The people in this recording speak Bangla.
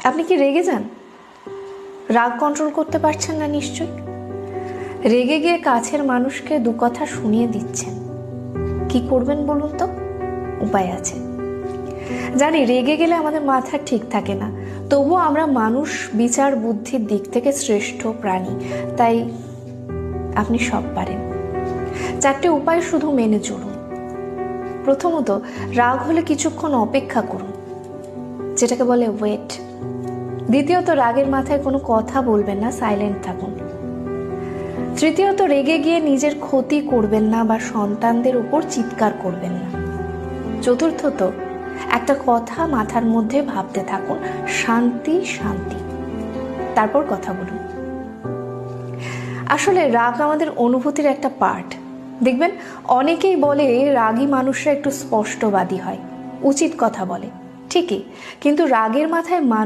আপনি কি রেগে যান? রাগ কন্ট্রোল করতে পারছেন না নিশ্চয়। রেগে গিয়ে কাছের মানুষকে দু কথা শুনিয়ে দিচ্ছেন। কি করবেন বলুন তো? উপায় আছে। জানি রেগে গেলে আমাদের মাথা ঠিক থাকে না, তবুও আমরা মানুষ, বিচার বুদ্ধির দিক থেকে শ্রেষ্ঠ প্রাণী, তাই আপনি সব পারেন। 4টে উপায় শুধু মেনে চলুন। প্রথমত, রাগ হলে কিছুক্ষণ অপেক্ষা করুন, যেটাকে বলে ওয়েট। দ্বিতীয়ত, রাগের মাথায় কোনো কথা বলবেন না, সাইলেন্ট থাকুন। তৃতীয়ত, রেগে গিয়ে নিজের ক্ষতি করবেন না বা সন্তানদের উপর চিৎকার করবেন না। চতুর্থত, একটা কথা মাথার মধ্যে ভাবতে থাকুন, শান্তি শান্তি, তারপর কথা বলুন। আসলে রাগ আমাদের অনুভূতির একটা পার্ট। দেখবেন অনেকেই বলে রাগী মানুষরা একটু স্পষ্টবাদী হয়, উচিত কথা বলে, ঠিকই, কিন্তু রাগের মাথায় মানুষ